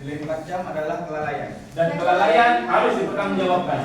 Delay 4 jam adalah kelalaian. Dan kelalaian harus dipertanggungjawabkan.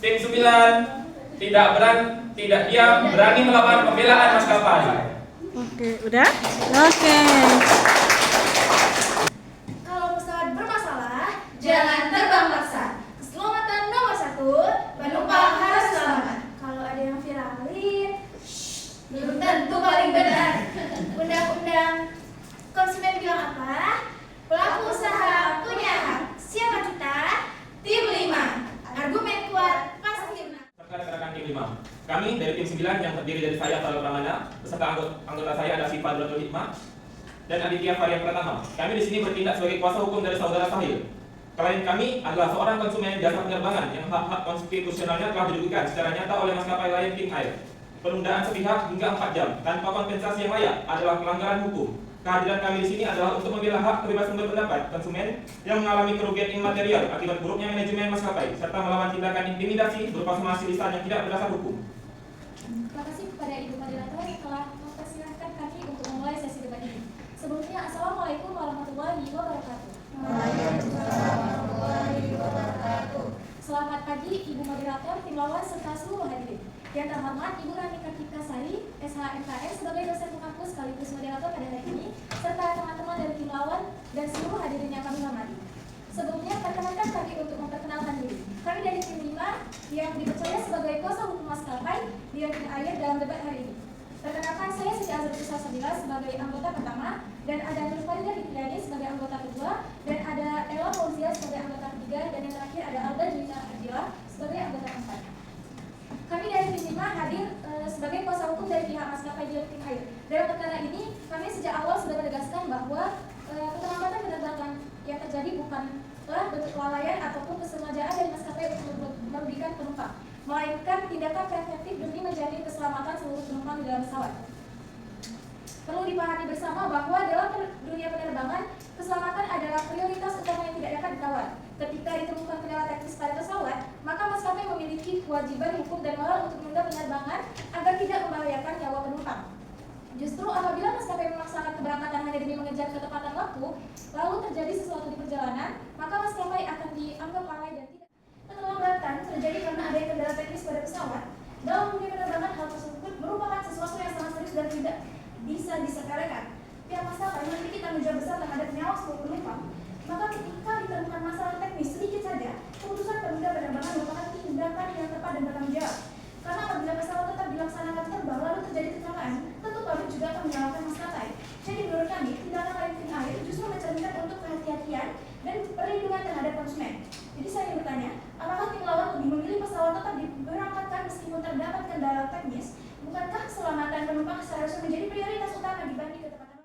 Tim 9 tidak diam, berani melawan pembelaan maskapai. Oke, udah? Oke. Kalau pesawat bermasalah, jangan terbang paksa. Keselamatan nomor 1, penumpang harus selamat. Kalau ada yang viralin, belum tentu paling benar. Undang-undang konsumen bilang apa? Pelaku usaha punya hak. Siapa kita? Tim 5. Argumen kuat pasti menang. Serta rekan tim 5. Kami dari tim 9 yang terdiri dari saya Farel Pramana, beserta anggota saya ada Siva Abdul Hikmah dan Aditya Varian Pratama. Kami di sini bertindak sebagai kuasa hukum dari saudara Sahil. Klien kami adalah seorang konsumen jasa penerbangan yang hak-hak konstitusionalnya telah dirugikan secara nyata oleh maskapai Lion King Air. Penundaan sepihak hingga 4 jam tanpa kompensasi yang layak adalah pelanggaran hukum. Kehadiran kami di sini adalah untuk membela hak kebebasan berpendapat konsumen yang mengalami kerugian imaterial akibat buruknya manajemen maskapai serta melawan tindakan intimidasi berupa somasi lisan yang tidak berdasar hukum. Terima kasih kepada Ibu Moderator yang telah mempersilahkan kami untuk memulai sesi debat ini. Sebelumnya, Assalamualaikum warahmatullahi wabarakatuh. Selamat pagi Ibu Moderator, tim lawan serta seluruh hadirin. Yang terhormat Ibu Rani Kartika Sari, SHMKS sebagai dosen kampus sekaligus moderator pada hari ini, serta teman-teman dari tim lawan dan seluruh hadirin yang kami hormati. Sebelumnya, perkenankan kami untuk memperkenalkan diri. Kami dari tim 5 yang dipercaya sebagai kuasa hukum maskapai Lion King Air dalam debat hari ini. Perkenalkan, saya Siti Azrul Sabila sebagai anggota pertama, dan ada Nur Farida Fitriani sebagai anggota kedua, dan ada Ella Fauzia sebagai anggota ketiga, dan yang terakhir ada Alda Juwita Ardila sebagai anggota keempat. Kami dari tim 5 hadir sebagai kuasa hukum dari pihak maskapai Lion King Air. Dalam perkara ini, kami sejak awal sudah menegaskan bahwa keterlambatan penerbangan yang terjadi bukanlah bentuk kelalaian ataupun kesengajaan dari maskapai untuk merugikan penumpang, melainkan tindakan preventif demi menjamin keselamatan seluruh penumpang di dalam pesawat. Perlu dipahami bersama bahwa dalam dunia penerbangan, keselamatan adalah prioritas utama yang tidak dapat ditawar. Ketika ditemukan kendala teknis pada pesawat, maka maskapai memiliki kewajiban hukum dan moral untuk menunda penerbangan agar tidak membahayakan nyawa penumpang. Justru apabila maskapai memaksakan keberangkatan hanya demi mengejar ketepatan waktu, lalu terjadi sesuatu di perjalanan, maka maskapai akan dianggap lalai dan tidak. Keterlambatan terjadi karena adanya kendala teknis pada pesawat. Dalam dunia penerbangan, hal tersebut merupakan sesuatu yang sangat serius dan tidak bisa disepelekan. Pihak maskapai memiliki tanggung jawab besar terhadap nyawa seluruh penumpang. Maka ketika ditemukan masalah teknis sedikit saja, keputusan penunda penerbangan merupakan tindakan yang tepat dan bertanggung jawab. Karena apabila pesawat tetap dilaksanakan terbang lalu terjadi kecelakaan, tentu pabrik juga akan menyalahkan maskapai. Jadi menurut kami, tindakan Lion King Air justru mencerminkan untuk kehati-hatian dan perlindungan terhadap konsumen. Jadi saya ingin bertanya, apakah tim lawan lebih memilih pesawat tetap diberangkatkan meskipun terdapat kendala teknis? Bukankah keselamatan penumpang seharusnya menjadi prioritas utama dibanding ketepatan?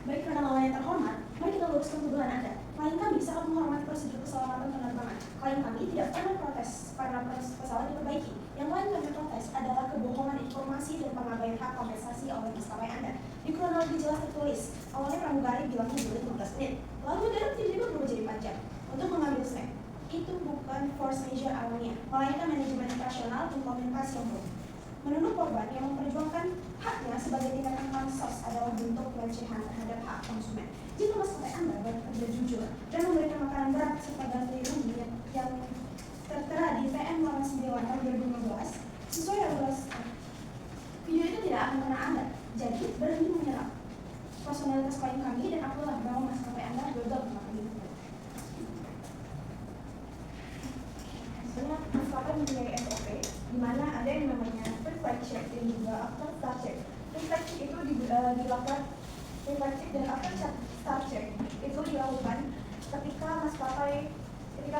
Baik rekan lawan yang terhormat, mari kita luruskan tuduhan Anda. Klien kami sangat menghormati prosedur keselamatan penerbangan. Klien kami tidak pernah protes karena proses pesawat diperbaiki. Yang lain kami protes adalah kebohongan informasi dan pengabaian hak kompensasi oleh maskapai Anda. Di kronologi jelas tertulis, awalnya pramugari bilangnya boleh 15 menit, lalu mendadak tiba-tiba berubah jadi 4 jam untuk mengambil snack. Itu bukan force majeure alamnya, melainkan manajemen operasional implementasi yang buruk. Menuduh korban yang memperjuangkan haknya sebagai tindakan pansos adalah bentuk pelecehan terhadap hak konsumen. Jika maskapai Anda bekerja jujur dan memberikan makanan berat serta ganti rugi yang tertera di PM 89 tahun 2015 sesuai regulasi, video itu tidak akan mengenai Anda. Jadi berhenti menyerang personalitas klien kami dan akulah bahwa maskapai Anda gagal melakukan itu. Banyak maskapai mempunyai SOP di mana ada yang namanya pre-flight check dan juga after start check. Pre-flight check itu dilakukan pre-flight check dan after start check itu dilakukan ketika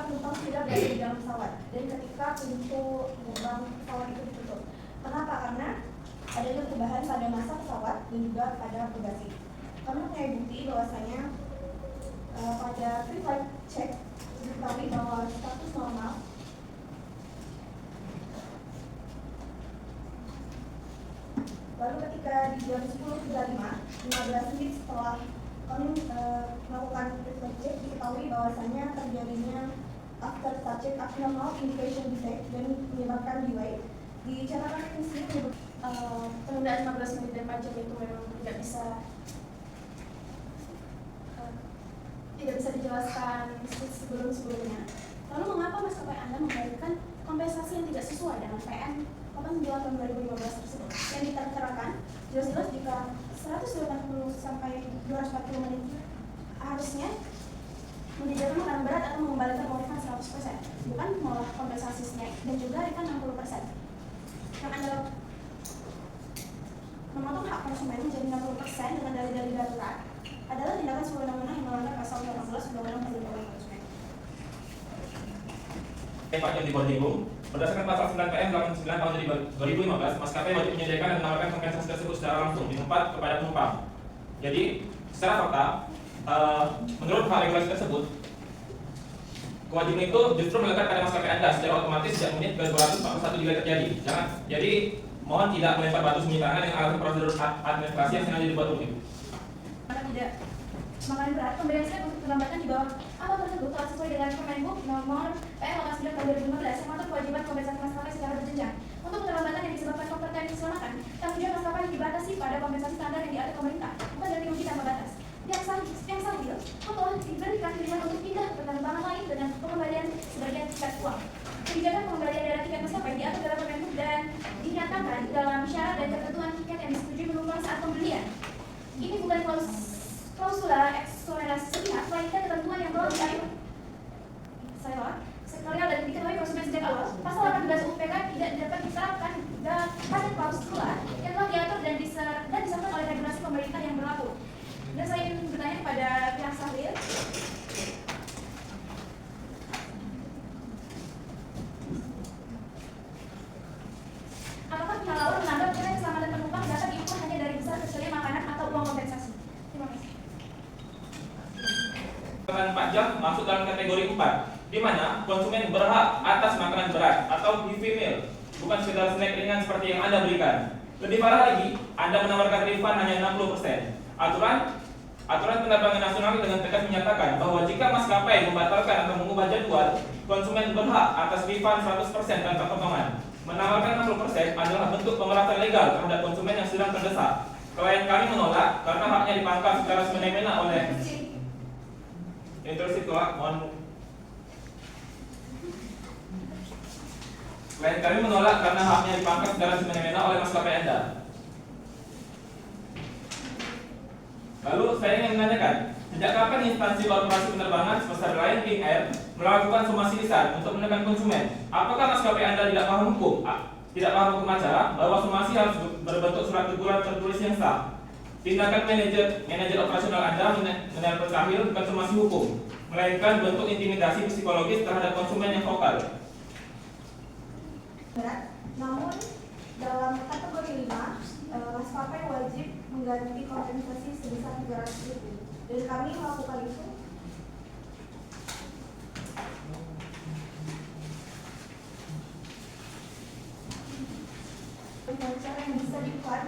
penumpang sudah berada di dalam pesawat dan ketika pintu gerbang pesawat itu ditutup. Kenapa? Karena adanya perubahan pada masa pesawat dan juga pada bagasi. Kami punya bukti bahwasanya pada pre-flight check diketahui bahwa status normal lalu ketika di jam 10.35, 15 menit setelah kami melakukan pre-flight check, diketahui bahwasannya terjadinya after start check abnormal indication defect dan menyebabkan delay. Di catatan ini sendiri menyebut penundaan 15 menit dan pajak itu memang tidak bisa dijelaskan sebelumnya. Lalu mengapa maskapai Anda memberikan kompensasi yang tidak sesuai dengan PN 89 tahun 2015 tersebut? Yang diterangkan jelas-jelas jika 180 sampai 240 menit harusnya menjadikan makanan berat atau mengembalikan uang refund 100%, bukan menolak kompensasi snack dan juga refund 60%. Yang Anda memotong hak konsumen menjadi 60% dengan dalih-dalih darurat adalah tindakan sewenang-wenang yang melanggar pasal 18 Undang-Undang Perlindungan Konsumen. Pak Jody Bordingung, berdasarkan pasal 9 PM 89 tahun 2015, maskapai wajib menyediakan dan menawarkan kompensasi tersebut secara langsung di tempat kepada penumpang. Jadi, secara fakta, menurut hal regulasi tersebut, kewajiban itu justru melekat pada maskapai Anda secara otomatis sejak menit ke 241 jika terjadi. Jadi, mohon tidak melempar batu sembunyi tangan dengan alasan prosedur administrasi yang sengaja dibuat rumit. Tidak makanan berat, pemberian snack untuk keterlambatan di bawah apa tersebut telah sesuai dengan Permenhub nomor PM 89 tahun 2015 yang mengatur kewajiban kompensasi maskapai secara berjenjang. Untuk keterlambatan yang disebabkan faktor teknis keselamatan, tanggung jawab maskapai dibatasi pada kompensasi standar yang diatur pemerintah, bukan dari rugi tanpa batas. Yang sambil telah diberikan pilihan untuk pindah ke penerbangan lain dengan pengembalian sebagian tiket uang. Kebijakan pengembalian dana tiket maskapai diatur dalam Permenhub dan dinyatakan dalam syarat dan ketentuan tiket yang disetujui penumpang saat pembelian. Ini bukan klausula eksklusi sepihak, melainkan ketentuan yang telah diatur sektorial dan diketahui konsumen sejak awal. Pasal 18 UPK tidak dapat diterapkan pada klausula yang telah diatur dan disahkan oleh regulasi pemerintah yang berlaku. Dan saya ingin bertanya kepada pihak Sahril, apakah pihak lawan menganggap nilai keselamatan penumpang dapat diukur hanya dari besar kecilnya makanan atau uang kompensasi? Terima kasih. 4 jam masuk dalam kategori 4, di mana konsumen berhak atas makanan berat atau heavy meal, bukan sekedar snack ringan seperti yang Anda berikan. Lebih parah lagi, Anda menawarkan refund hanya 60%. Aturan penerbangan nasional dengan tegas menyatakan bahwa jika maskapai membatalkan atau mengubah jadwal, konsumen berhak atas refund 100% tanpa potongan. Menawarkan 60% adalah bentuk pemerasan legal terhadap konsumen yang sedang terdesak. Klien kami menolak karena haknya dipangkas secara semena-mena oleh Klien kami menolak karena haknya dipangkas secara semena-mena oleh maskapai Anda. Lalu saya ingin menanyakan, sejak kapan instansi korporasi penerbangan sebesar Lion King Air melakukan somasi lisan untuk menekan konsumen? Apakah maskapai Anda tidak paham hukum? Tidak paham hukum acara bahwa somasi harus berbentuk surat teguran tertulis yang sah. Tindakan manajer operasional Anda menelpon Sahril bukan somasi hukum, melainkan bentuk intimidasi psikologis terhadap konsumen yang vokal. Berat, namun dalam kategori 5, maskapai wajib mengganti kompensasi sebesar 300.000 dan kami melakukan itu dengan cara yang bisa dibuat.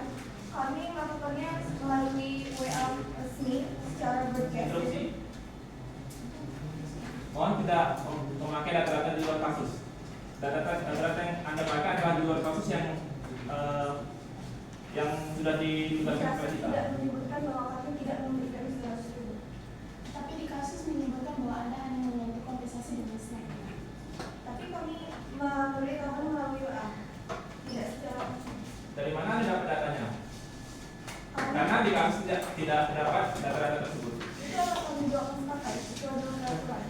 Kami melakukannya melalui WA resmi secara broadcast. Mohon tidak memakai data-data di luar kasus. Data-data yang Anda pakai adalah di luar kasus yang sudah ditugaskan kepada kita. Tidak menyebutkan bahwa kami tidak memberikan 100.000. Tapi di kasus menyebutkan bahwa Anda hanya mengambil kompensasi dengan snack. Tapi kami memberitahukan melalui WA. Tidak secara. Dari mana Anda dapat datanya? Karena di kasus tidak terdapat data-data tersebut. Itu adalah tanggung jawab maskapai sesuai dengan peraturan.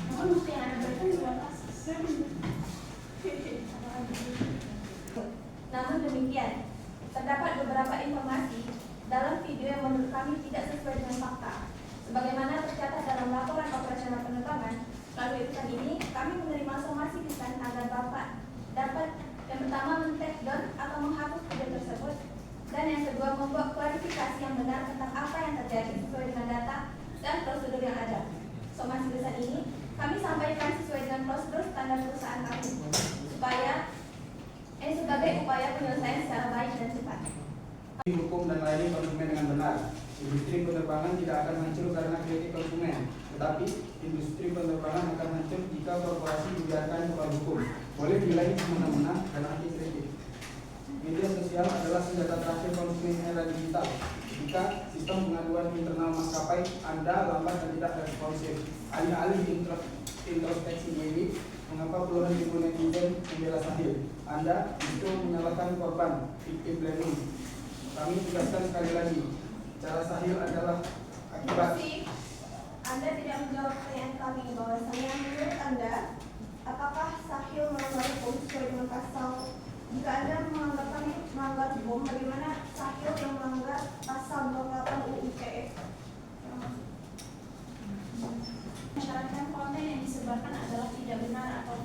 Namun bukti yang Anda berikan di luar kasus. Namun demikian, terdapat beberapa informasi dalam video yang menurut kami tidak sesuai dengan fakta. Sebagaimana tercatat dalam laporan operasional penerbangan, lalu episode ini kami menerima somasi lisan agar Bapak dapat yang pertama men-take down atau menghapus video tersebut, dan yang kedua membuat klarifikasi yang benar tentang apa yang terjadi sesuai dengan data dan prosedur yang ada. Somasi lisan ini kami sampaikan sesuai dengan prosedur standar perusahaan kami, sebagai upaya penyelesaian secara baik dan cepat. Hukum dan melayani konsumen dengan benar. Industri penerbangan tidak akan hancur karena kritik konsumen, tetapi industri penerbangan akan hancur jika korporasi dibiarkan kepala hukum. boleh dinilai semena-mena dan anti kritik. Media sosial adalah senjata terakhir konsumen era digital. Jika sistem pengaduan internal maskapai Anda lambat dan tidak responsif, alih-alih introspeksi diri, mengapa puluhan ribu netizen membela Sahil? Anda justru menyalahkan korban, victim blaming. Kami tegaskan sekali lagi, cara Sahil adalah akibat. Anda tidak menjawab pertanyaan kami bahwasanya menurut Anda, apakah Sahil melanggar hukum sesuai dengan pasal? Jika Anda menganggap kami melanggar hukum, bagaimana Sahil yang melanggar pasal 28 UU ITE? Mensyaratkan konten yang disebarkan adalah tidak benar atau